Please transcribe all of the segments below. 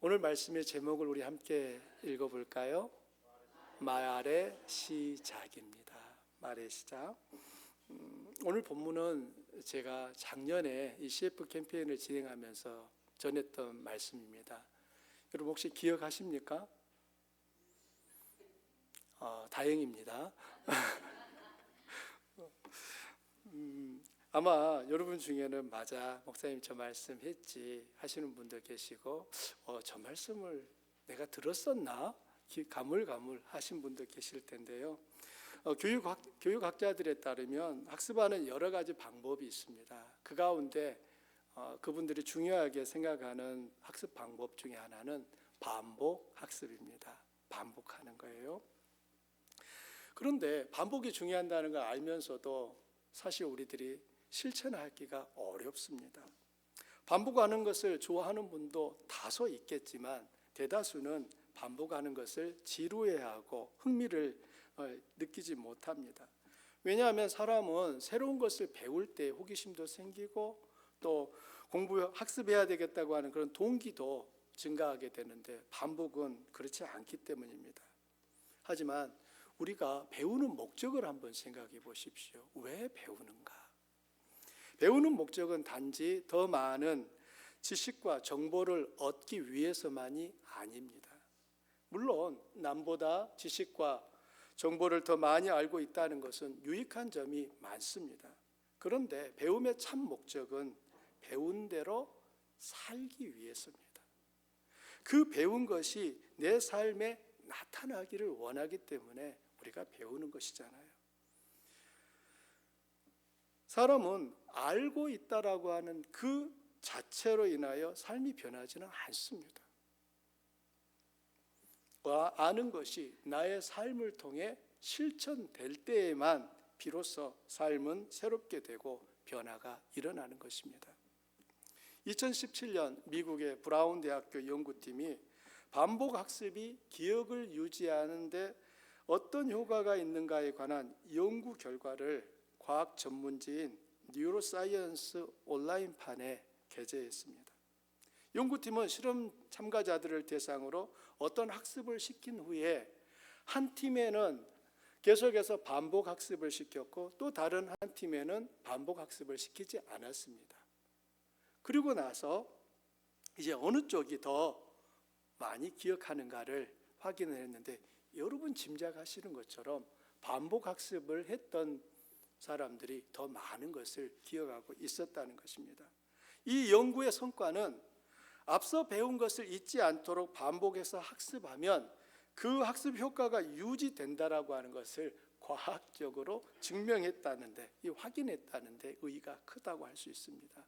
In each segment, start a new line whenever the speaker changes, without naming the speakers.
오늘 말씀의 제목을 우리 함께 읽어볼까요? 말의 시작입니다. 말의 시작. 오늘 본문은 제가 작년에 이 CF 캠페인을 진행하면서 전했던 말씀입니다. 여러분 혹시 기억하십니까? 다행입니다. 아마 여러분 중에는 맞아, 목사님 저 말씀 했지 하시는 분들 계시고 저 말씀을 내가 들었었나? 가물가물 하신 분들 계실 텐데요. 교육학자들에 따르면 학습하는 여러 가지 방법이 있습니다. 그 가운데 그분들이 중요하게 생각하는 학습 방법 중에 하나는 반복 학습입니다. 반복하는 거예요. 그런데 반복이 중요하다는 걸 알면서도 사실 우리들이 실천하기가 어렵습니다. 반복하는 것을 좋아하는 분도 다소 있겠지만 대다수는 반복하는 것을 지루해하고 흥미를 느끼지 못합니다. 왜냐하면 사람은 새로운 것을 배울 때 호기심도 생기고 또 학습해야 되겠다고 하는 그런 동기도 증가하게 되는데 반복은 그렇지 않기 때문입니다. 하지만 우리가 배우는 목적을 한번 생각해 보십시오. 왜 배우는가? 배우는 목적은 단지 더 많은 지식과 정보를 얻기 위해서만이 아닙니다. 물론 남보다 지식과 정보를 더 많이 알고 있다는 것은 유익한 점이 많습니다. 그런데 배움의 참 목적은 배운 대로 살기 위해서입니다. 그 배운 것이 내 삶에 나타나기를 원하기 때문에 우리가 배우는 것이잖아요. 사람은 알고 있다라고 하는 그 자체로 인하여 삶이 변하지는 않습니다. 아는 것이 나의 삶을 통해 실천될 때에만 비로소 삶은 새롭게 되고 변화가 일어나는 것입니다. 2017년 미국의 브라운 대학교 연구팀이 반복 학습이 기억을 유지하는 데 어떤 효과가 있는가에 관한 연구 결과를 과학 전문지인 뉴로사이언스 온라인판에 게재했습니다. 연구팀은 실험 참가자들을 대상으로 어떤 학습을 시킨 후에 한 팀에는 계속해서 반복 학습을 시켰고 또 다른 한 팀에는 반복 학습을 시키지 않았습니다. 그리고 나서 이제 어느 쪽이 더 많이 기억하는가를 확인을 했는데 여러분 짐작하시는 것처럼 반복 학습을 했던 사람들이 더 많은 것을 기억하고 있었다는 것입니다. 이 연구의 성과는 앞서 배운 것을 잊지 않도록 반복해서 학습하면 그 학습 효과가 유지된다라고 하는 것을 과학적으로 증명했다는데, 확인했다는데 의의가 크다고 할 수 있습니다.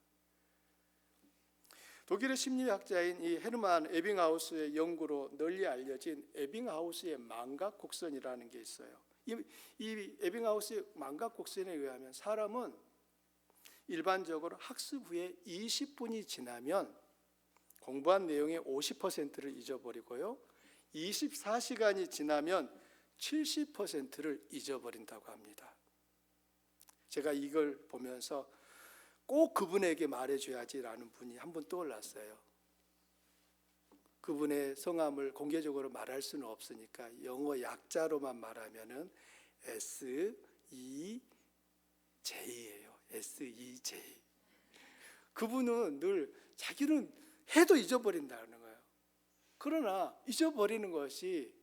독일의 심리학자인 이 헤르만 에빙하우스의 연구로 널리 알려진 에빙하우스의 망각 곡선이라는 게 있어요. 이 에빙하우스의 망각 곡선에 의하면 사람은 일반적으로 학습 후에 20분이 지나면 공부한 내용의 50%를 잊어버리고요, 24시간이 지나면 70%를 잊어버린다고 합니다. 제가 이걸 보면서 꼭 그분에게 말해줘야지라는 분이 한 분 떠올랐어요. 그분의 성함을 공개적으로 말할 수는 없으니까 영어 약자로만 말하면은 SEJ예요. SEJ. 그분은 늘 자기는 해도 잊어버린다는 거예요. 그러나 잊어버리는 것이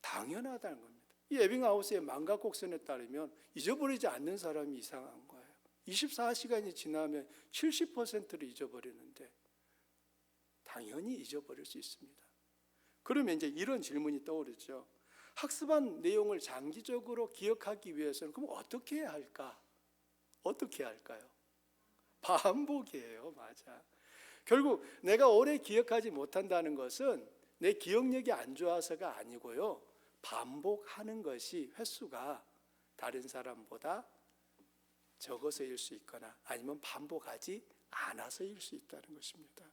당연하다는 겁니다. 이 에빙하우스의 망각 곡선에 따르면 잊어버리지 않는 사람이 이상한 거예요. 24시간이 지나면 70%를 잊어버리는데 당연히 잊어버릴 수 있습니다. 그러면 이제 이런 질문이 떠오르죠. 학습한 내용을 장기적으로 기억하기 위해서는 그럼 어떻게 해야 할까? 어떻게 해야 할까요? 반복이에요. 맞아. 결국 내가 오래 기억하지 못한다는 것은 내 기억력이 안 좋아서가 아니고요, 반복하는 것이 횟수가 다른 사람보다 적어서일 수 있거나 아니면 반복하지 않아서일 수 있다는 것입니다.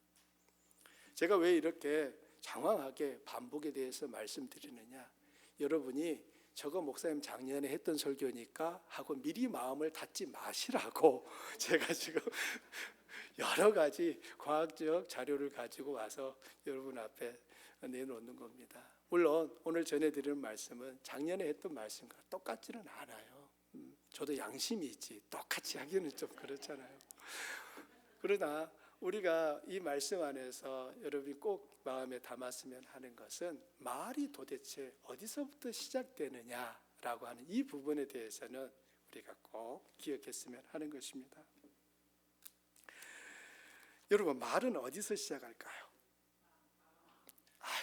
제가 왜 이렇게 장황하게 반복에 대해서 말씀드리느냐, 여러분이 저거 목사님 작년에 했던 설교니까 하고 미리 마음을 닫지 마시라고 제가 지금 여러 가지 과학적 자료를 가지고 와서 여러분 앞에 내놓는 겁니다. 물론 오늘 전해드리는 말씀은 작년에 했던 말씀과 똑같지는 않아요. 저도 양심이 있지 똑같이 하기는 좀 그렇잖아요. 그러나 우리가 이 말씀 안에서 여러분이 꼭 마음에 담았으면 하는 것은 말이 도대체 어디서부터 시작되느냐라고 하는 이 부분에 대해서는 우리가 꼭 기억했으면 하는 것입니다. 여러분, 말은 어디서 시작할까요?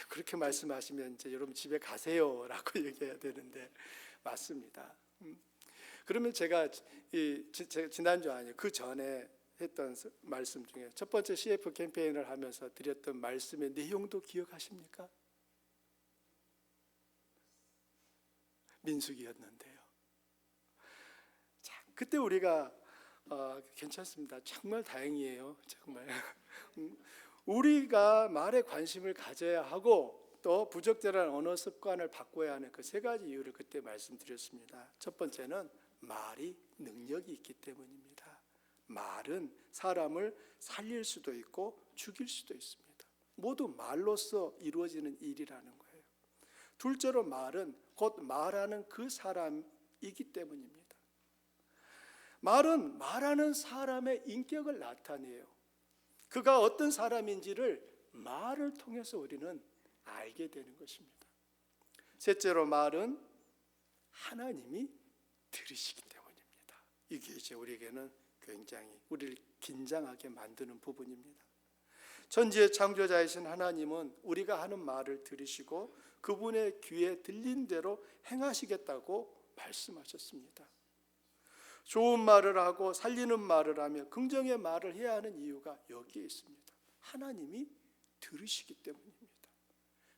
그렇게 말씀하시면 이제 여러분 집에 가세요라고 얘기해야 되는데 맞습니다. 그러면 제가 지난주 아니에요. 그 전에 했던 말씀 중에 첫 번째 CF 캠페인을 하면서 드렸던 말씀의 내용도 기억하십니까? 민수기였는데요. 자, 그때 우리가 괜찮습니다. 정말 다행이에요. 정말 우리가 말에 관심을 가져야 하고 또 부적절한 언어 습관을 바꿔야 하는 그 세 가지 이유를 그때 말씀드렸습니다. 첫 번째는 말이 능력이 있기 때문입니다. 말은 사람을 살릴 수도 있고 죽일 수도 있습니다. 모두 말로써 이루어지는 일이라는 거예요. 둘째로 말은 곧 말하는 그 사람이기 때문입니다. 말은 말하는 사람의 인격을 나타내요. 그가 어떤 사람인지를 말을 통해서 우리는 알게 되는 것입니다. 셋째로 말은 하나님이 들으시기 때문입니다. 이게 이제 우리에게는 굉장히 우리를 긴장하게 만드는 부분입니다. 천지의 창조자이신 하나님은 우리가 하는 말을 들으시고 그분의 귀에 들린 대로 행하시겠다고 말씀하셨습니다. 좋은 말을 하고 살리는 말을 하며 긍정의 말을 해야 하는 이유가 여기에 있습니다. 하나님이 들으시기 때문입니다.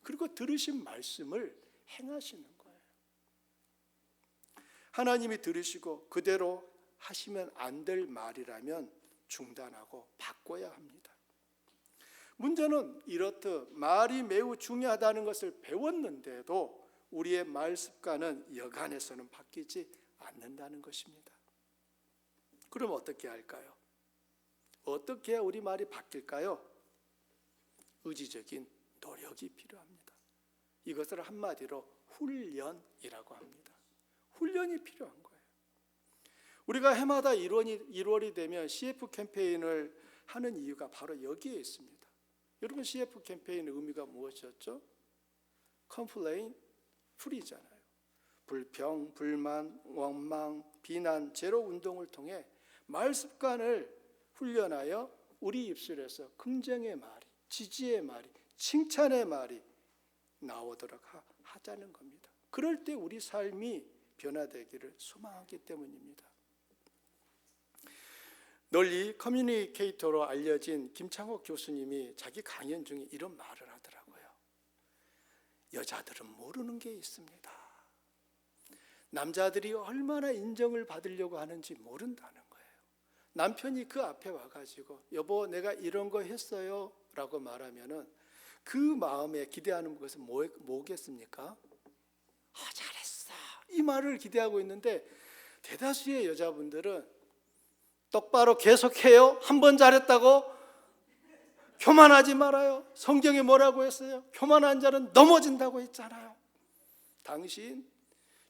그리고 들으신 말씀을 행하시는 거예요. 하나님이 들으시고 그대로 하시면 안 될 말이라면 중단하고 바꿔야 합니다. 문제는 이렇듯 말이 매우 중요하다는 것을 배웠는데도 우리의 말 습관은 여간해서는 바뀌지 않는다는 것입니다. 그럼 어떻게 할까요? 어떻게 우리 말이 바뀔까요? 의지적인 노력이 필요합니다. 이것을 한마디로 훈련이라고 합니다. 훈련이 필요한 거예요. 우리가 해마다 1월이 되면 CF 캠페인을 하는 이유가 바로 여기에 있습니다. 여러분, CF 캠페인의 의미가 무엇이었죠? Complain Free잖아요. 불평, 불만, 원망, 비난, 제로 운동을 통해 말 습관을 훈련하여 우리 입술에서 긍정의 말이, 지지의 말이, 칭찬의 말이 나오도록 하자는 겁니다. 그럴 때 우리 삶이 변화되기를 소망하기 때문입니다. 널리 커뮤니케이터로 알려진 김창옥 교수님이 자기 강연 중에 이런 말을 하더라고요. 여자들은 모르는 게 있습니다. 남자들이 얼마나 인정을 받으려고 하는지 모른다는 거예요. 남편이 그 앞에 와가지고 여보 내가 이런 거 했어요 라고 말하면은 그 마음에 기대하는 것은 뭐겠습니까? 잘했어 이 말을 기대하고 있는데 대다수의 여자분들은 똑바로 계속해요. 한 번 잘했다고 교만하지 말아요. 성경에 뭐라고 했어요? 교만한 자는 넘어진다고 했잖아요. 당신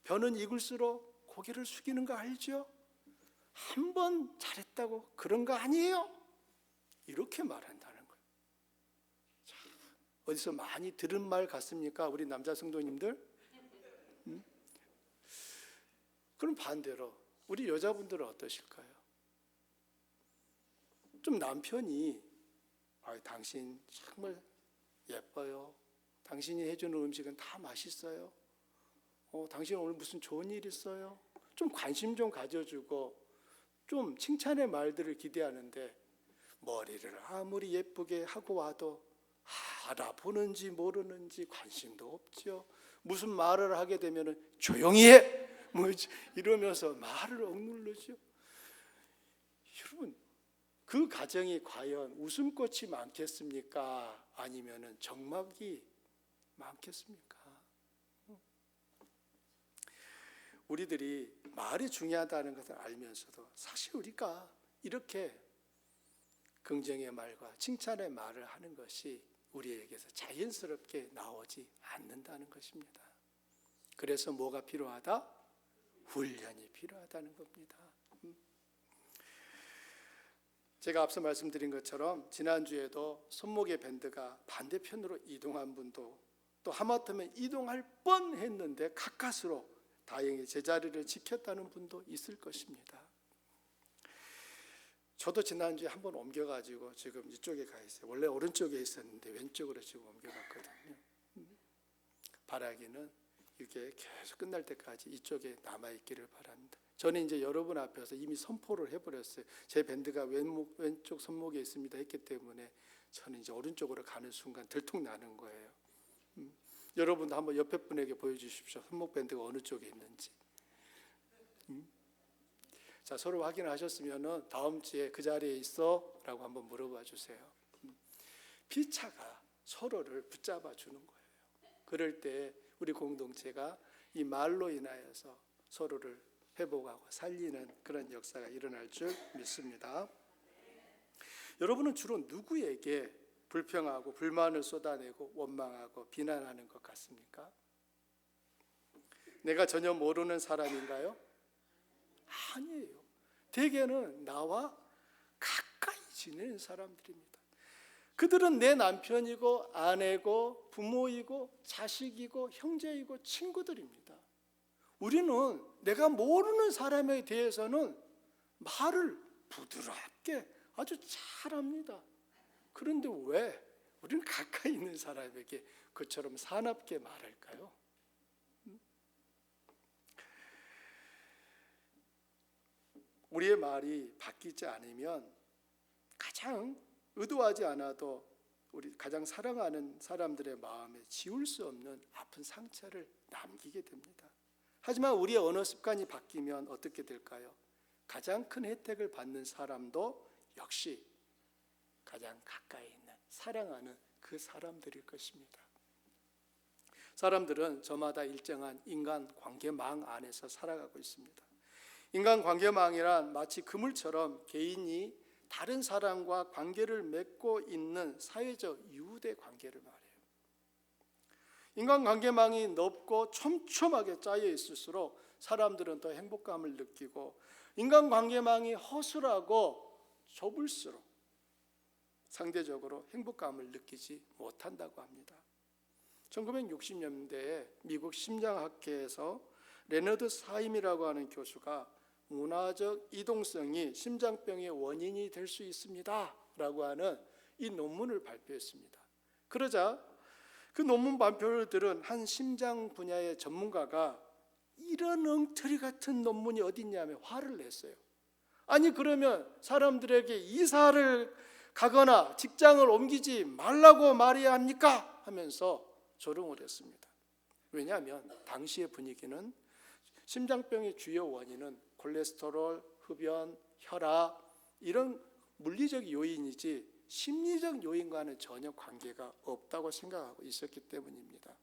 벼는 익을수록 고개를 숙이는 거 알죠? 한 번 잘했다고 그런 거 아니에요? 이렇게 말한다는 거예요. 자, 어디서 많이 들은 말 같습니까? 우리 남자 성도님들? 그럼 반대로 우리 여자분들은 어떠실까요? 좀 남편이 당신 정말 예뻐요. 당신이 해주는 음식은 다 맛있어요. 당신 오늘 무슨 좋은 일 있어요? 좀 관심 좀 가져주고 좀 칭찬의 말들을 기대하는데 머리를 아무리 예쁘게 하고 와도 알아보는지 모르는지 관심도 없죠. 무슨 말을 하게 되면 조용히 해! 뭐 이러면서 말을 억누르죠. 여러분, 그 가정이 과연 웃음꽃이 많겠습니까? 아니면 적막이 많겠습니까? 우리들이 말이 중요하다는 것을 알면서도 사실 우리가 이렇게 긍정의 말과 칭찬의 말을 하는 것이 우리에게서 자연스럽게 나오지 않는다는 것입니다. 그래서 뭐가 필요하다? 훈련이 필요하다는 겁니다. 제가 앞서 말씀드린 것처럼 지난주에도 손목의 밴드가 반대편으로 이동한 분도, 또 하마터면 이동할 뻔했는데 가까스로 다행히 제자리를 지켰다는 분도 있을 것입니다. 저도 지난주에 한번 옮겨가지고 지금 이쪽에 가 있어요. 원래 오른쪽에 있었는데 왼쪽으로 지금 옮겨갔거든요. 바라기는 이게 계속 끝날 때까지 이쪽에 남아있기를 바랍니다. 저는 이제 여러분 앞에서 이미 선포를 해버렸어요. 제 밴드가 왼쪽 손목에 있습니다 했기 때문에 저는 이제 오른쪽으로 가는 순간 들통나는 거예요. 여러분도 한번 옆에 분에게 보여주십시오. 손목 밴드가 어느 쪽에 있는지. 자, 서로 확인하셨으면 다음 주에 그 자리에 있어? 라고 한번 물어봐 주세요. 피차가 서로를 붙잡아 주는 거예요. 그럴 때 우리 공동체가 이 말로 인하여서 서로를 회복하고 살리는 그런 역사가 일어날 줄 믿습니다. 여러분은 주로 누구에게 불평하고 불만을 쏟아내고 원망하고 비난하는 것 같습니까? 내가 전혀 모르는 사람인가요? 아니에요. 대개는 나와 가까이 지내는 사람들입니다. 그들은 내 남편이고 아내고 부모이고 자식이고 형제이고 친구들입니다. 우리는 내가 모르는 사람에 대해서는 말을 부드럽게 아주 잘합니다. 그런데 왜 우리는 가까이 있는 사람에게 그처럼 사납게 말할까요? 우리의 말이 바뀌지 않으면 가장 의도하지 않아도 우리 가장 사랑하는 사람들의 마음에 지울 수 없는 아픈 상처를 남기게 됩니다. 하지만 우리의 언어 습관이 바뀌면 어떻게 될까요? 가장 큰 혜택을 받는 사람도 역시 가장 가까이 있는 사랑하는 그 사람들일 것입니다. 사람들은 저마다 일정한 인간 관계망 안에서 살아가고 있습니다. 인간 관계망이란 마치 그물처럼 개인이 다른 사람과 관계를 맺고 있는 사회적 유대 관계를 말해요. 인간 관계망이 넓고 촘촘하게 짜여 있을수록 사람들은 더 행복감을 느끼고, 인간 관계망이 허술하고 좁을수록 상대적으로 행복감을 느끼지 못한다고 합니다. 1960년대에 미국 심장학회에서 레너드 사임이라고 하는 교수가 문화적 이동성이 심장병의 원인이 될 수 있습니다 라고 하는 이 논문을 발표했습니다. 그러자 그 논문 발표를 들은 한 심장 분야의 전문가가 이런 엉터리 같은 논문이 어디 있냐며 화를 냈어요. 아니 그러면 사람들에게 이사를 가거나 직장을 옮기지 말라고 말해야 합니까? 하면서 조롱을 했습니다. 왜냐하면 당시의 분위기는 심장병의 주요 원인은 콜레스테롤, 흡연, 혈압 이런 물리적 요인이지 심리적 요인과는 전혀 관계가 없다고 생각하고 있었기 때문입니다.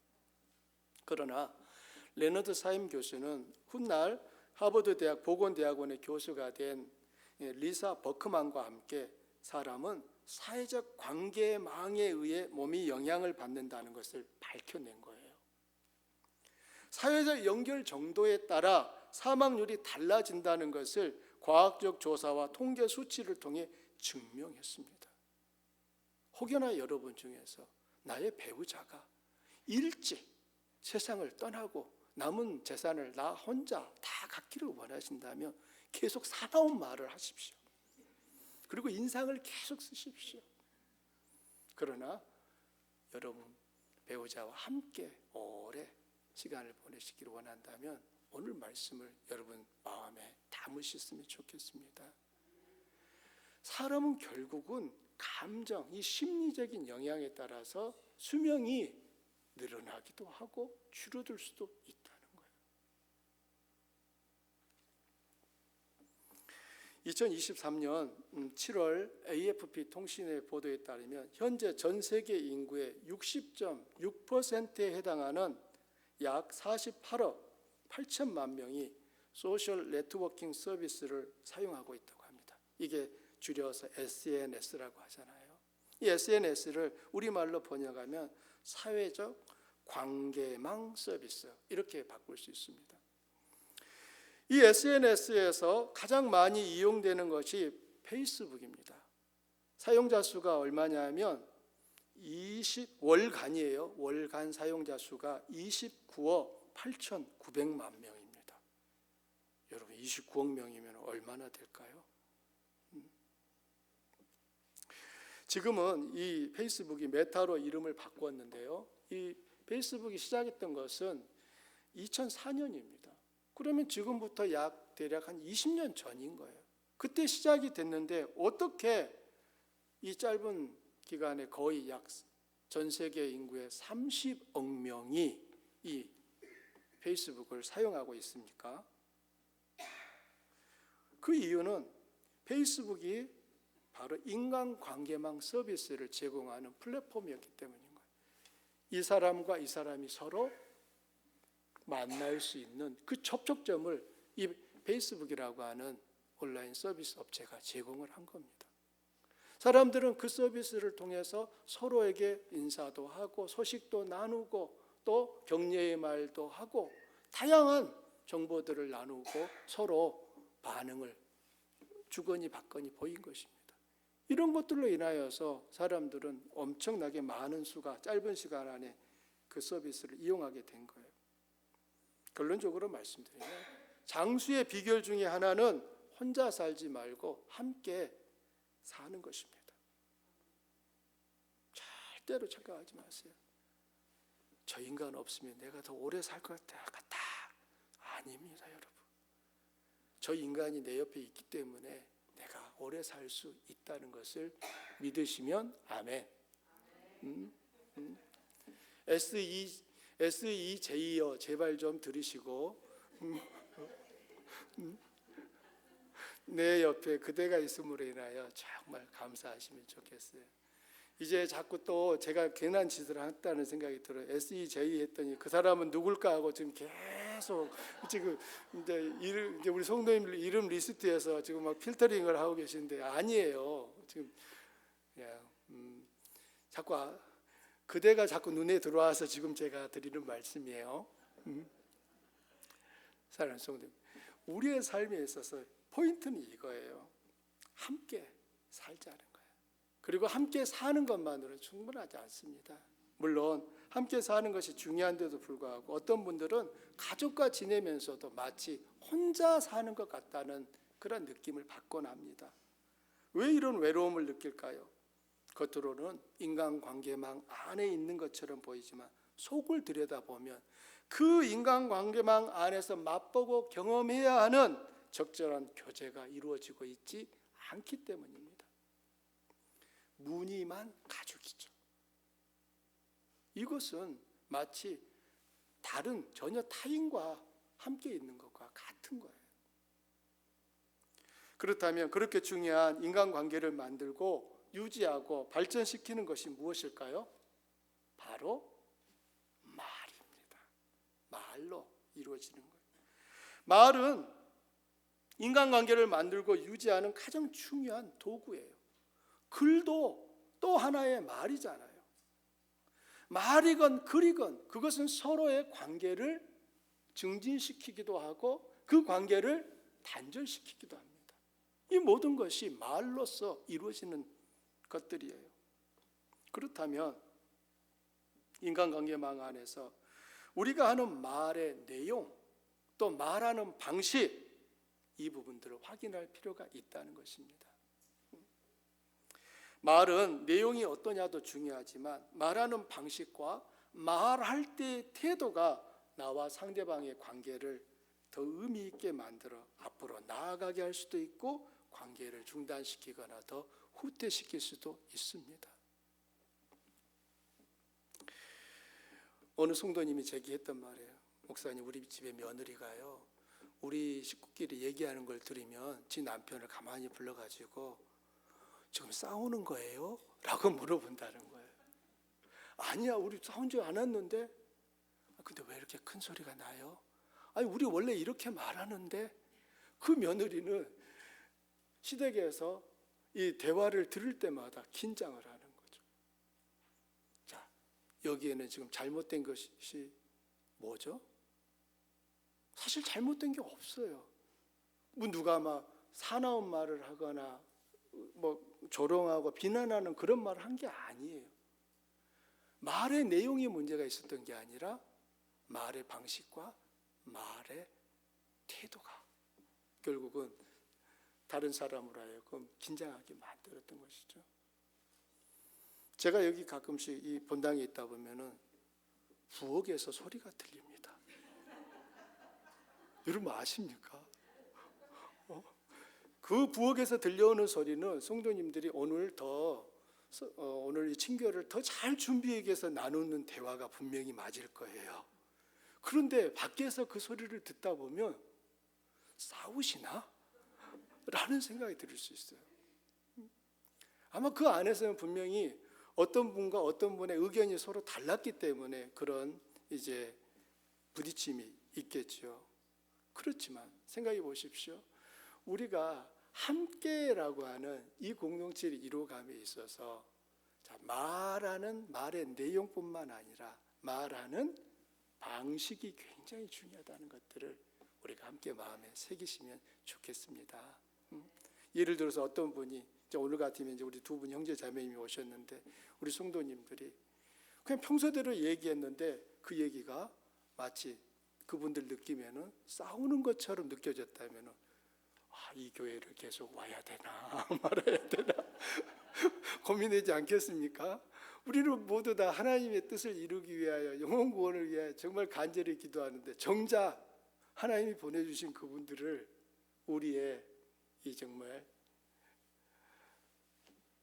그러나 레너드 사임 교수는 훗날 하버드 대학 보건대학원의 교수가 된 리사 버크만과 함께 사람은 사회적 관계망에 의해 몸이 영향을 받는다는 것을 밝혀낸 거예요. 사회적 연결 정도에 따라 사망률이 달라진다는 것을 과학적 조사와 통계 수치를 통해 증명했습니다. 혹여나 여러분 중에서 나의 배우자가 일찍 세상을 떠나고 남은 재산을 나 혼자 다 갖기를 원하신다면 계속 사나운 말을 하십시오. 그리고 인상을 계속 쓰십시오. 그러나 여러분 배우자와 함께 오래 시간을 보내시기를 원한다면 오늘 말씀을 여러분 마음에 담으셨으면 좋겠습니다. 사람은 결국은 감정, 이 심리적인 영향에 따라서 수명이 늘어나기도 하고 줄어들 수도 있다는 거예요. 2023년 7월 AFP 통신의 보도에 따르면 현재 전 세계 인구의 60.6%에 해당하는 약 48억 8천만 명이 소셜 네트워킹 서비스를 사용하고 있다고 합니다. 이게 줄여서 SNS라고 하잖아요. 이 SNS를 우리말로 번역하면 사회적 관계망 서비스, 이렇게 바꿀 수 있습니다. 이 SNS에서 가장 많이 이용되는 것이 페이스북입니다. 사용자 수가 얼마냐면 월간이에요. 월간 사용자 수가 29억 8,900만 명입니다. 여러분 29억 명이면 얼마나 될까요? 지금은 이 페이스북이 메타로 이름을 바꿨는데요. 이 페이스북이 시작했던 것은 2004년입니다. 그러면 지금부터 대략 한 20년 전인 거예요. 그때 시작이 됐는데 어떻게 이 짧은 기간에 거의 약 전 세계 인구의 30억 명이 이 페이스북을 사용하고 있습니까? 그 이유는 페이스북이 바로 인간관계망 서비스를 제공하는 플랫폼이었기 때문인 거예요. 이 사람과 이 사람이 서로 만날 수 있는 그 접촉점을 이 페이스북이라고 하는 온라인 서비스 업체가 제공을 한 겁니다. 사람들은 그 서비스를 통해서 서로에게 인사도 하고 소식도 나누고 또 격려의 말도 하고 다양한 정보들을 나누고 서로 반응을 주거니 받거니 보인 것입니다. 이런 것들로 인하여서 사람들은 엄청나게 많은 수가 짧은 시간 안에 그 서비스를 이용하게 된 거예요. 결론적으로 말씀드리면 장수의 비결 중에 하나는 혼자 살지 말고 함께 사는 것입니다. 절대로 착각하지 마세요. 저 인간 없으면 내가 더 오래 살 것 같다. 아닙니다, 여러분. 저 인간이 내 옆에 있기 때문에 내가 오래 살 수 있다는 것을 믿으시면 아멘. SEJ요. 제발 좀 들으시고 내 옆에 그대가 있음으로 인하여 정말 감사하시면 좋겠어요. 이제 자꾸 또 제가 괜한 짓을 했다는 생각이 들어요. SEJ 했더니 그 사람은 누굴까 하고 지금 계속 지금 이제 우리 성도님 이름 리스트에서 지금 막 필터링을 하고 계신데 아니에요. 지금 그냥 자꾸 그대가 자꾸 눈에 들어와서 지금 제가 드리는 말씀이에요. 사랑하는 성도님, 우리의 삶에 있어서 포인트는 이거예요. 함께 살자는 거예요. 그리고 함께 사는 것만으로는 충분하지 않습니다. 물론 함께 사는 것이 중요한데도 불구하고 어떤 분들은 가족과 지내면서도 마치 혼자 사는 것 같다는 그런 느낌을 받곤 합니다. 왜 이런 외로움을 느낄까요? 겉으로는 인간관계망 안에 있는 것처럼 보이지만 속을 들여다보면 그 인간관계망 안에서 맛보고 경험해야 하는 적절한 교제가 이루어지고 있지 않기 때문입니다. 무늬만 가족이죠. 이것은 마치 다른 전혀 타인과 함께 있는 것과 같은 거예요. 그렇다면 그렇게 중요한 인간관계를 만들고 유지하고 발전시키는 것이 무엇일까요? 바로 말입니다. 말로 이루어지는 거예요. 말은 인간관계를 만들고 유지하는 가장 중요한 도구예요. 글도 또 하나의 말이잖아요. 말이건 글이건 그것은 서로의 관계를 증진시키기도 하고 그 관계를 단절시키기도 합니다. 이 모든 것이 말로써 이루어지는 것들이에요. 그렇다면 인간관계망 안에서 우리가 하는 말의 내용 또 말하는 방식 이 부분들을 확인할 필요가 있다는 것입니다. 말은 내용이 어떠냐도 중요하지만 말하는 방식과 말할 때의 태도가 나와 상대방의 관계를 더 의미 있게 만들어 앞으로 나아가게 할 수도 있고 관계를 중단시키거나 더 후퇴시킬 수도 있습니다. 어느 성도님이 제기했던 말이에요. 목사님, 우리 집에 며느리가요, 우리 식구끼리 얘기하는 걸 들으면 지 남편을 가만히 불러가지고 지금 싸우는 거예요? 라고 물어본다는 거예요. 아니야, 우리 싸운 줄 않았는데. 근데 왜 이렇게 큰 소리가 나요? 아니, 우리 원래 이렇게 말하는데. 그 며느리는 시댁에서 이 대화를 들을 때마다 긴장을 하는 거죠. 자, 여기에는 지금 잘못된 것이 뭐죠? 사실 잘못된 게 없어요. 뭐 누가 막 사나운 말을 하거나 뭐 조롱하고 비난하는 그런 말을 한 게 아니에요. 말의 내용이 문제가 있었던 게 아니라 말의 방식과 말의 태도가 결국은 다른 사람으로 하여금 긴장하게 만들었던 것이죠. 제가 여기 가끔씩 이 본당에 있다 보면은 부엌에서 소리가 들립니다. 여러분 아십니까? 그 부엌에서 들려오는 소리는 성도님들이 오늘 이 친교를 더 잘 준비하기 위해서 나누는 대화가 분명히 맞을 거예요. 그런데 밖에서 그 소리를 듣다 보면 싸우시나? 라는 생각이 들 수 있어요. 아마 그 안에서는 분명히 어떤 분과 어떤 분의 의견이 서로 달랐기 때문에 그런 이제 부딪힘이 있겠죠. 그렇지만 생각해 보십시오. 우리가 함께라고 하는 이 공동체를 이루어감에 있어서 말하는 말의 내용뿐만 아니라 말하는 방식이 굉장히 중요하다는 것들을 우리가 함께 마음에 새기시면 좋겠습니다. 예를 들어서 어떤 분이 오늘 같으면 이제 우리 두 분 형제 자매님이 오셨는데 우리 성도님들이 그냥 평소대로 얘기했는데 그 얘기가 마치 그분들 느끼면은 싸우는 것처럼 느껴졌다면은 이 교회를 계속 와야 되나 말아야 되나 고민되지 않겠습니까? 우리는 모두 다 하나님의 뜻을 이루기 위하여 영혼 구원을 위하여 정말 간절히 기도하는데 정작 하나님이 보내주신 그분들을 우리의 이 정말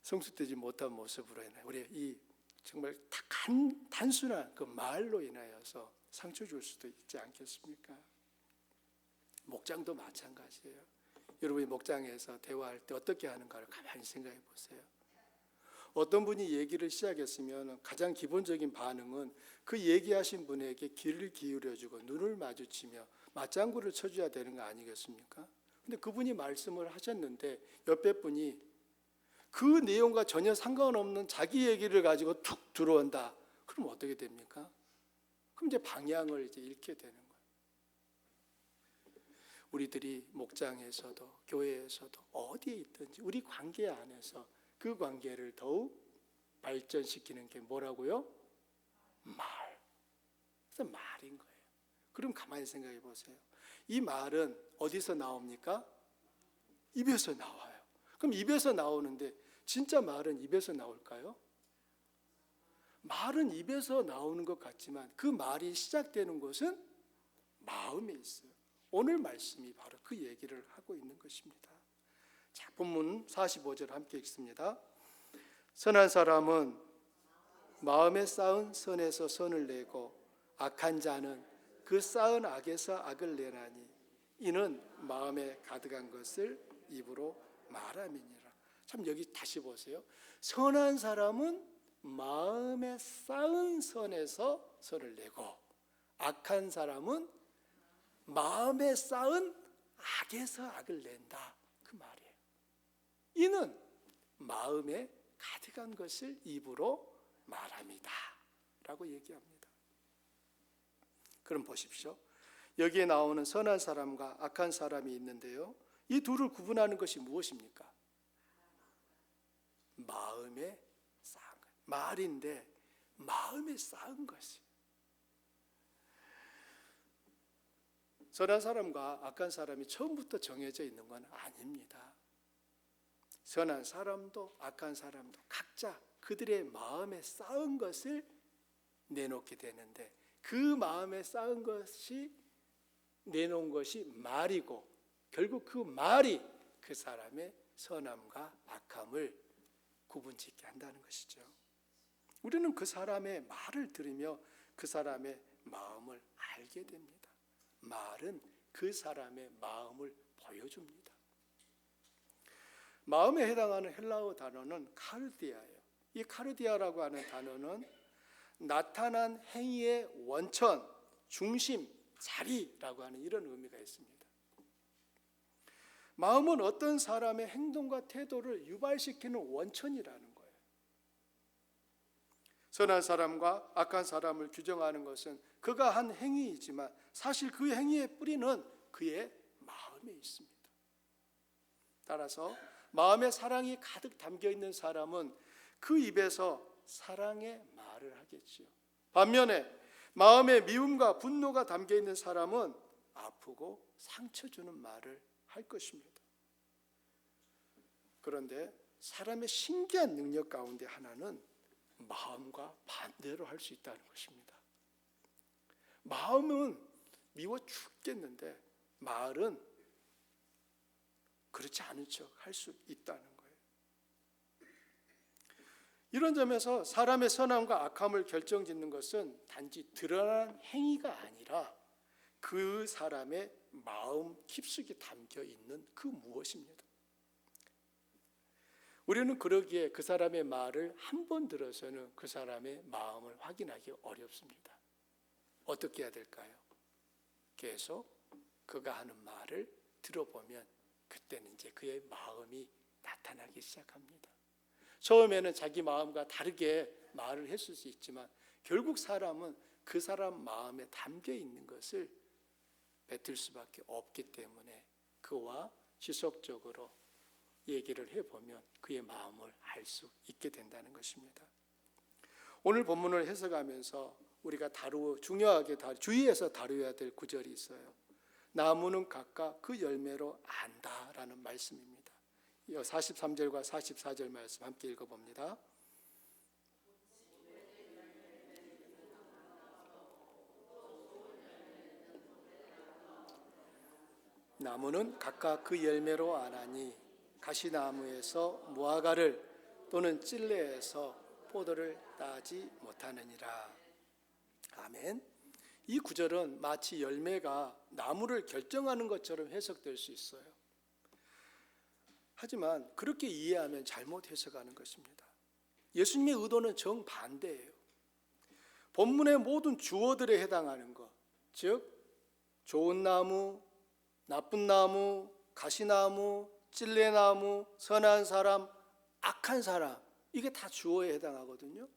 성숙되지 못한 모습으로 인해 우리의 이 정말 단순한 그 말로 인하여서 상처 줄 수도 있지 않겠습니까? 목장도 마찬가지예요. 여러분이 목장에서 대화할 때 어떻게 하는가를 가만히 생각해 보세요. 어떤 분이 얘기를 시작했으면 가장 기본적인 반응은 그 얘기하신 분에게 귀를 기울여주고 눈을 마주치며 맞장구를 쳐줘야 되는 거 아니겠습니까? 근데 그분이 말씀을 하셨는데 옆에 분이 그 내용과 전혀 상관없는 자기 얘기를 가지고 툭 들어온다. 그럼 어떻게 됩니까? 그럼 이제 방향을 이제 잃게 되는 거예요. 우리들이 목장에서도 교회에서도 어디에 있든지 우리 관계 안에서 그 관계를 더욱 발전시키는 게 뭐라고요? 말. 그래서 말인 거예요. 그럼 가만히 생각해 보세요. 이 말은 어디서 나옵니까? 입에서 나와요. 그럼 입에서 나오는데 진짜 말은 입에서 나올까요? 말은 입에서 나오는 것 같지만 그 말이 시작되는 곳은 마음에 있어요. 오늘 말씀이 바로 그 얘기를 하고 있는 것입니다. 자, 본문 45절 함께 읽습니다. 선한 사람은 마음에 쌓은 선에서 선을 내고 악한 자는 그 쌓은 악에서 악을 내나니 이는 마음에 가득한 것을 입으로 말함이니라. 참 여기 다시 보세요. 선한 사람은 마음에 쌓은 선에서 선을 내고 악한 사람은 마음에 쌓은 악에서 악을 낸다. 그 말이에요. 이는 마음에 가득한 것을 입으로 말합니다. 라고 얘기합니다. 그럼 보십시오. 여기에 나오는 선한 사람과 악한 사람이 있는데요. 이 둘을 구분하는 것이 무엇입니까? 마음에 쌓은 것. 말인데 마음에 쌓은 것이. 선한 사람과 악한 사람이 처음부터 정해져 있는 건 아닙니다. 선한 사람도 악한 사람도 각자 그들의 마음에 쌓은 것을 내놓게 되는데 그 마음에 쌓은 것이 내놓은 것이 말이고 결국 그 말이 그 사람의 선함과 악함을 구분짓게 한다는 것이죠. 우리는 그 사람의 말을 들으며 그 사람의 마음을 알게 됩니다. 말은 그 사람의 마음을 보여줍니다. 마음에 해당하는 헬라어 단어는 카르디아예요. 이 카르디아라고 하는 단어는 나타난 행위의 원천, 중심, 자리라고 하는 이런 의미가 있습니다. 마음은 어떤 사람의 행동과 태도를 유발시키는 원천이라는 거예요. 선한 사람과 악한 사람을 규정하는 것은 그가 한 행위이지만 사실 그 행위의 뿌리는 그의 마음에 있습니다. 따라서 마음에 사랑이 가득 담겨 있는 사람은 그 입에서 사랑의 말을 하겠지요. 반면에 마음에 미움과 분노가 담겨 있는 사람은 아프고 상처 주는 말을 할 것입니다. 그런데 사람의 신기한 능력 가운데 하나는 마음과 반대로 할 수 있다는 것입니다. 마음은 미워 죽겠는데 말은 그렇지 않은 척 할 수 있다는 거예요. 이런 점에서 사람의 선함과 악함을 결정짓는 것은 단지 드러난 행위가 아니라 그 사람의 마음 깊숙이 담겨 있는 그 무엇입니다. 우리는 그러기에 그 사람의 말을 한 번 들어서는 그 사람의 마음을 확인하기 어렵습니다. 어떻게 해야 될까요? 계속 그가 하는 말을 들어보면 그때는 이제 그의 마음이 나타나기 시작합니다. 처음에는 자기 마음과 다르게 말을 했을 수 있지만 결국 사람은 그 사람 마음에 담겨 있는 것을 뱉을 수밖에 없기 때문에 그와 지속적으로 얘기를 해보면 그의 마음을 알 수 있게 된다는 것입니다. 오늘 본문을 해석하면서 우리가 중요하게 주의해서 다루어야 될 구절이 있어요. 나무는 각각 그 열매로 안다라는 말씀입니다. 43절과 44절 말씀 함께 읽어봅니다. 나무는 각각 그 열매로 아나니 가시나무에서 무화과를 또는 찔레에서 포도를 따지 못하느니라. 아멘. 이 구절은 마치 열매가 나무를 결정하는 것처럼 해석될 수 있어요. 하지만 그렇게 이해하면 잘못 해석하는 것입니다. 예수님의 의도는 정반대예요. 본문의 모든 주어들에 해당하는 것, 즉 좋은 나무, 나쁜 나무, 가시나무, 찔레나무, 선한 사람, 악한 사람, 이게 다 주어에 해당하거든요.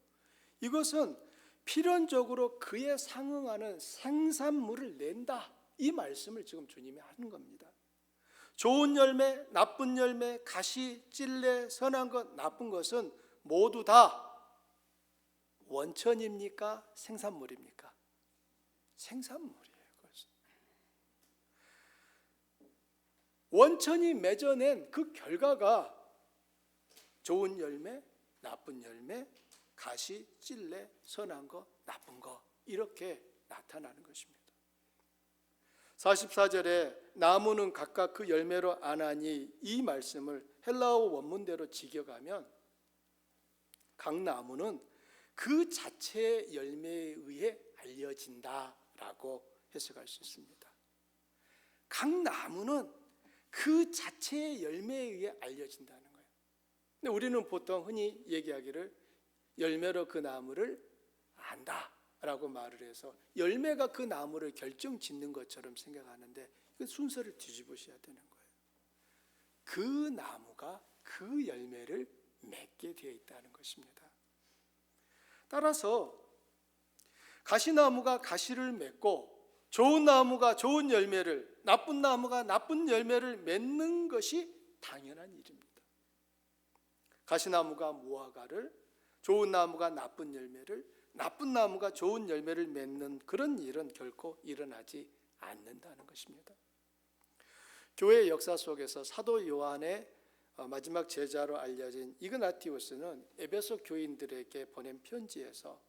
이것은 필연적으로 그에 상응하는 생산물을 낸다, 이 말씀을 지금 주님이 하는 겁니다. 좋은 열매, 나쁜 열매, 가시, 찔레, 선한 것, 나쁜 것은 모두 다 원천입니까? 생산물입니까? 생산물이에요. 원천이 맺어낸 그 결과가 좋은 열매, 나쁜 열매, 가시, 찔레, 선한 거, 나쁜 거, 이렇게 나타나는 것입니다. 44절에 나무는 각각 그 열매로 아나니, 이 말씀을 헬라어 원문대로 직역하면 각 나무는 그 자체의 열매에 의해 알려진다라고 해석할 수 있습니다. 각 나무는 그 자체의 열매에 의해 알려진다는 거예요. 근데 우리는 보통 흔히 얘기하기를 열매로 그 나무를 안다라고 말을 해서 열매가 그 나무를 결정짓는 것처럼 생각하는데 그 순서를 뒤집으셔야 되는 거예요. 그 나무가 그 열매를 맺게 되어 있다는 것입니다. 따라서 가시나무가 가시를 맺고 좋은 나무가 좋은 열매를, 나쁜 나무가 나쁜 열매를 맺는 것이 당연한 일입니다. 가시나무가 무화과를, 좋은 나무가 나쁜 열매를, 나쁜 나무가 좋은 열매를 맺는 그런 일은 결코 일어나지 않는다는 것입니다. 교회 역사 속에서 사도 요한의 마지막 제자로 알려진 이그나티우스는 에베소 교인들에게 보낸 편지에서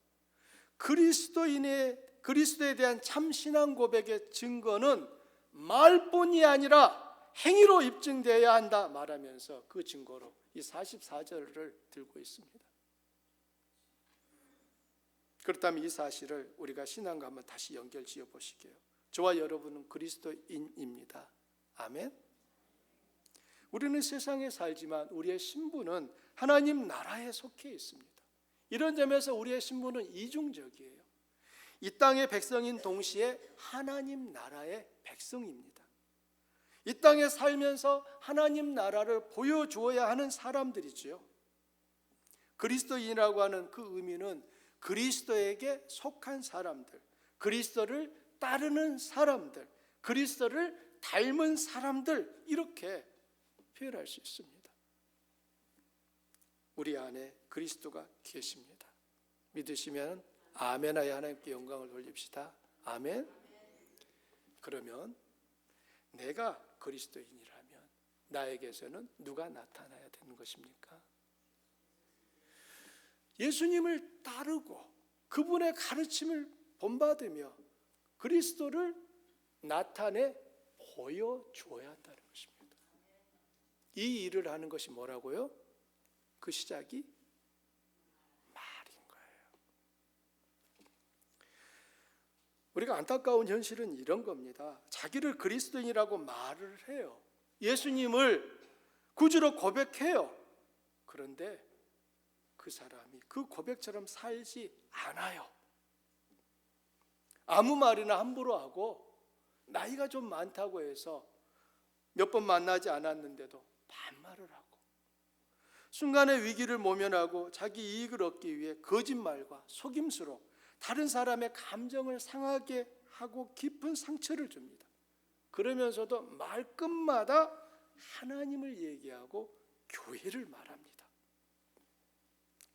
그리스도에 대한 참 신앙 고백의 증거는 말뿐이 아니라 행위로 입증되어야 한다 말하면서 그 증거로 이 44절을 들고 있습니다. 그렇다면 이 사실을 우리가 신앙과 한번 다시 연결 지어 보시게요. 저와 여러분은 그리스도인입니다. 아멘. 우리는 세상에 살지만 우리의 신분은 하나님 나라에 속해 있습니다. 이런 점에서 우리의 신분은 이중적이에요. 이 땅의 백성인 동시에 하나님 나라의 백성입니다. 이 땅에 살면서 하나님 나라를 보여주어야 하는 사람들이지요. 그리스도인이라고 하는 그 의미는 그리스도에게 속한 사람들, 그리스도를 따르는 사람들, 그리스도를 닮은 사람들, 이렇게 표현할 수 있습니다. 우리 안에 그리스도가 계십니다. 믿으시면 아멘하여 하나님께 영광을 돌립시다. 아멘. 그러면 내가 그리스도인이라면 나에게서는 누가 나타나야 되는 것입니까? 예수님을 따르고 그분의 가르침을 본받으며 그리스도를 나타내 보여주어야 한다는 것입니다. 이 일을 하는 것이 뭐라고요? 그 시작이 말인 거예요. 우리가 안타까운 현실은 이런 겁니다. 자기를 그리스도인이라고 말을 해요. 예수님을 구주로 고백해요. 그런데 그 사람이 그 고백처럼 살지 않아요. 아무 말이나 함부로 하고, 나이가 좀 많다고 해서 몇 번 만나지 않았는데도 반말을 하고, 순간의 위기를 모면하고 자기 이익을 얻기 위해 거짓말과 속임수로 다른 사람의 감정을 상하게 하고 깊은 상처를 줍니다. 그러면서도 말끝마다 하나님을 얘기하고 교회를 말합니다.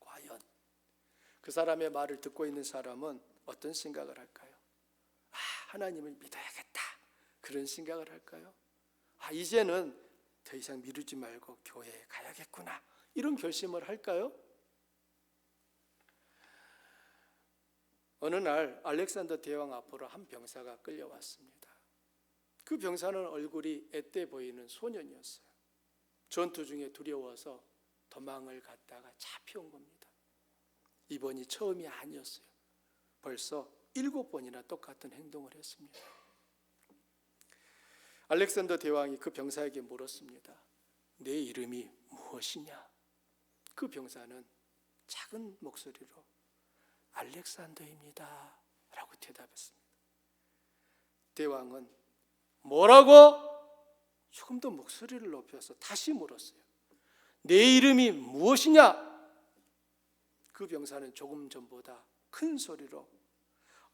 과연 그 사람의 말을 듣고 있는 사람은 어떤 생각을 할까요? 하나님을 믿어야겠다, 그런 생각을 할까요? 이제는 더 이상 미루지 말고 교회에 가야겠구나, 이런 결심을 할까요? 어느 날 알렉산더 대왕 앞으로 한 병사가 끌려왔습니다. 그 병사는 얼굴이 앳돼 보이는 소년이었어요. 전투 중에 두려워서 도망을 갔다가 잡혀온 겁니다. 이번이 처음이 아니었어요. 벌써 7번이나 똑같은 행동을 했습니다. 알렉산더 대왕이 그 병사에게 물었습니다. 내 이름이 무엇이냐? 그 병사는 작은 목소리로 알렉산더입니다 라고 대답했습니다. 대왕은 뭐라고? 조금 더 목소리를 높여서 다시 물었어요. 내 이름이 무엇이냐? 그 병사는 조금 전보다 큰 소리로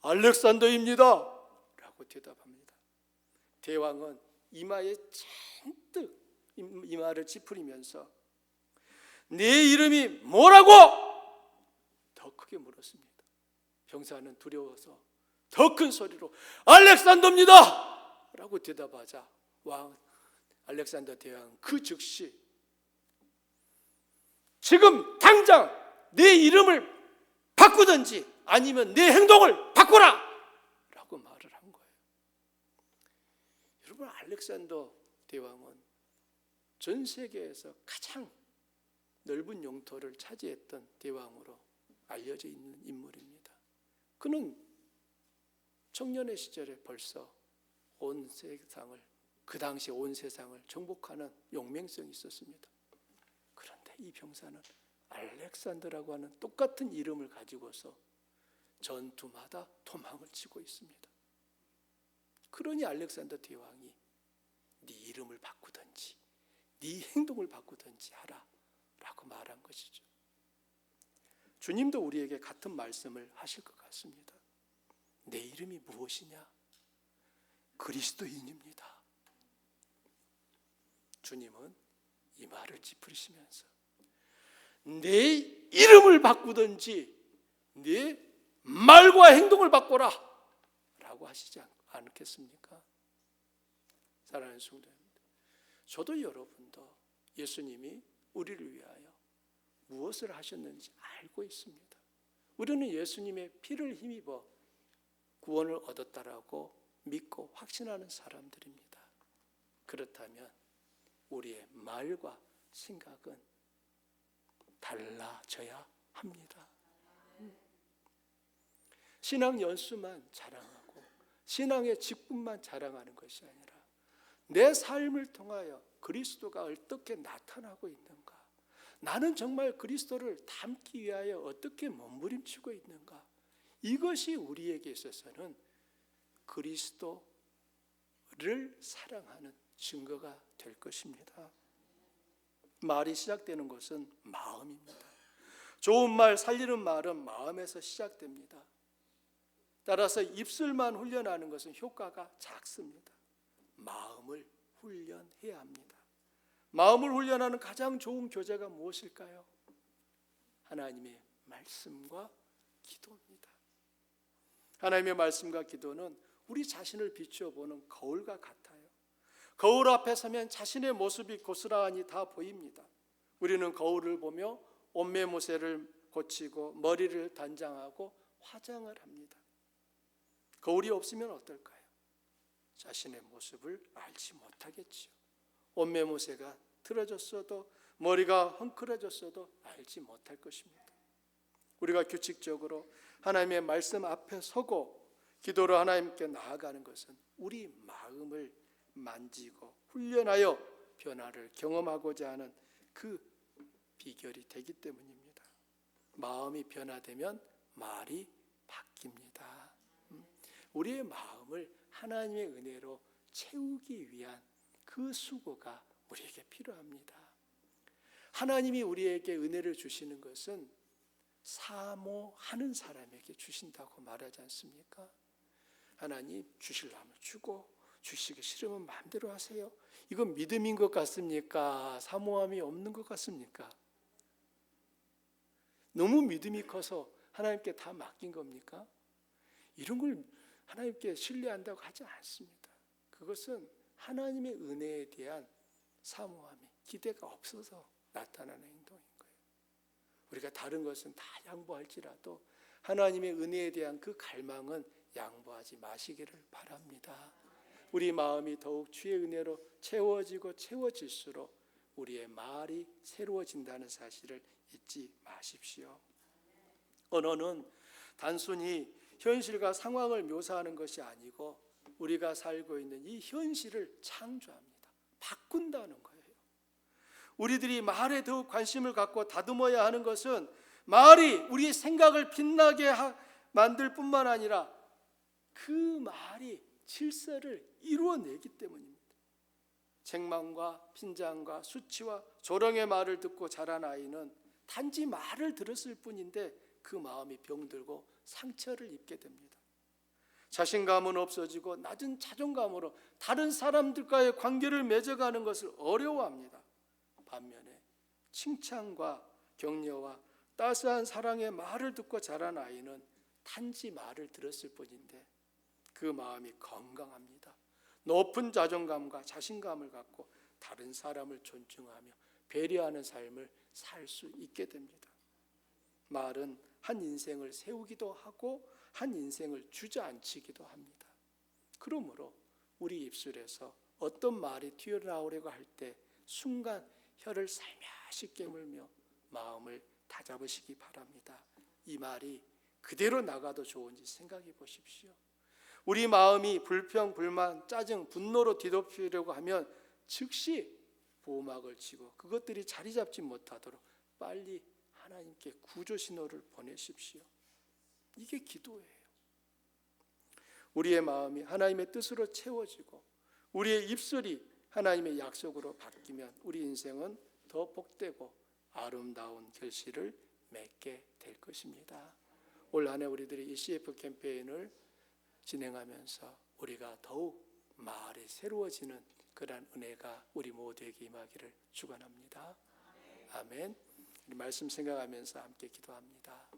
알렉산더입니다 라고 대답합니다. 대왕은 이마에 잔뜩 이마를 찌푸리면서 내 이름이 뭐라고? 더 크게 물었습니다. 병사는 두려워서 더 큰 소리로 알렉산더입니다 라고 대답하자 왕 알렉산더 대왕은 그 즉시 지금 당장 내 이름을 바꾸든지 아니면 내 행동을 바꾸라 라고 말을 한 거예요. 여러분, 알렉산더 대왕은 전 세계에서 가장 넓은 영토를 차지했던 대왕으로 알려져 있는 인물입니다. 그는 청년의 시절에 벌써 온 세상을, 그 당시 온 세상을 정복하는 용맹성이 있었습니다. 그런데 이 병사는 알렉산더라고 하는 똑같은 이름을 가지고서 전투마다 도망을 치고 있습니다. 그러니 알렉산더 대왕이 네 이름을 바꾸든지 네 행동을 바꾸든지 하라 라고 말한 것이죠. 주님도 우리에게 같은 말씀을 하실 것 같습니다. 내 이름이 무엇이냐? 그리스도인입니다. 주님은 이 말을 찌푸리시면서 내 이름을 바꾸든지 네 말과 행동을 바꿔라 라고 하시지 않겠습니까? 사랑하는 성도님들, 저도 여러분도 예수님이 우리를 위하여 무엇을 하셨는지 알고 있습니다. 우리는 예수님의 피를 힘입어 구원을 얻었다라고 믿고 확신하는 사람들입니다. 그렇다면 우리의 말과 생각은 달라져야 합니다. 신앙 연수만 자랑하고 신앙의 직분만 자랑하는 것이 아니라 내 삶을 통하여 그리스도가 어떻게 나타나고 있는가, 나는 정말 그리스도를 닮기 위하여 어떻게 몸부림치고 있는가, 이것이 우리에게 있어서는 그리스도를 사랑하는 증거가 될 것입니다. 말이 시작되는 것은 마음입니다. 좋은 말, 살리는 말은 마음에서 시작됩니다. 따라서 입술만 훈련하는 것은 효과가 작습니다. 마음을 훈련해야 합니다. 마음을 훈련하는 가장 좋은 교재가 무엇일까요? 하나님의 말씀과 기도입니다. 하나님의 말씀과 기도는 우리 자신을 비추어 보는 거울과 같아요. 거울 앞에 서면 자신의 모습이 고스란히 다 보입니다. 우리는 거울을 보며 옷매무새를 고치고 머리를 단장하고 화장을 합니다. 거울이 없으면 어떨까요? 자신의 모습을 알지 못하겠지요. 옷매무새가 틀어졌어도 머리가 헝클어졌어도 알지 못할 것입니다. 우리가 규칙적으로 하나님의 말씀 앞에 서고 기도로 하나님께 나아가는 것은 우리 마음을 만지고 훈련하여 변화를 경험하고자 하는 그 비결이 되기 때문입니다. 마음이 변화되면 말이 바뀝니다. 우리의 마음을 하나님의 은혜로 채우기 위한 그 수고가 우리에게 필요합니다. 하나님이 우리에게 은혜를 주시는 것은 사모하는 사람에게 주신다고 말하지 않습니까? 하나님 주실라면 주고 주시기 싫으면 마음대로 하세요. 이건 믿음인 것 같습니까? 사모함이 없는 것 같습니까? 너무 믿음이 커서 하나님께 다 맡긴 겁니까? 이런 걸 하나님께 신뢰한다고 하지 않습니다. 그것은 하나님의 은혜에 대한 사모함이 기대가 없어서 나타나는 행동인 거예요. 우리가 다른 것은 다 양보할지라도 하나님의 은혜에 대한 그 갈망은 양보하지 마시기를 바랍니다. 우리 마음이 더욱 주의 은혜로 채워지고 채워질수록 우리의 말이 새로워진다는 사실을 잊지 마십시오. 언어는 단순히 현실과 상황을 묘사하는 것이 아니고 우리가 살고 있는 이 현실을 창조합니다. 바꾼다는 거예요. 우리들이 말에 더욱 관심을 갖고 다듬어야 하는 것은 말이 우리의 생각을 빛나게 만들 뿐만 아니라 그 말이 질서를 이루어내기 때문입니다. 책망과 핀잔과 수치와 조롱의 말을 듣고 자란 아이는 단지 말을 들었을 뿐인데 그 마음이 병들고 상처를 입게 됩니다. 자신감은 없어지고 낮은 자존감으로 다른 사람들과의 관계를 맺어가는 것을 어려워합니다. 반면에 칭찬과 격려와 따스한 사랑의 말을 듣고 자란 아이는 단지 말을 들었을 뿐인데 그 마음이 건강합니다. 높은 자존감과 자신감을 갖고 다른 사람을 존중하며 배려하는 삶을 살 수 있게 됩니다. 말은 한 인생을 세우기도 하고 한 인생을 주저앉히기도 합니다. 그러므로 우리 입술에서 어떤 말이 튀어나오려고 할 때 순간 혀를 살며시 깨물며 마음을 다잡으시기 바랍니다. 이 말이 그대로 나가도 좋은지 생각해 보십시오. 우리 마음이 불평, 불만, 짜증, 분노로 뒤덮이려고 하면 즉시 보호막을 치고 그것들이 자리 잡지 못하도록 빨리 하나님께 구조 신호를 보내십시오. 이게 기도예요. 우리의 마음이 하나님의 뜻으로 채워지고 우리의 입술이 하나님의 약속으로 바뀌면 우리 인생은 더 복되고 아름다운 결실을 맺게 될 것입니다. 올 한 해 우리들이 이 CF 캠페인을 진행하면서 우리가 더욱 말이 새로워지는 그러한 은혜가 우리 모두에게 임하기를 축원합니다. 아멘. 우리 말씀 생각하면서 함께 기도합니다.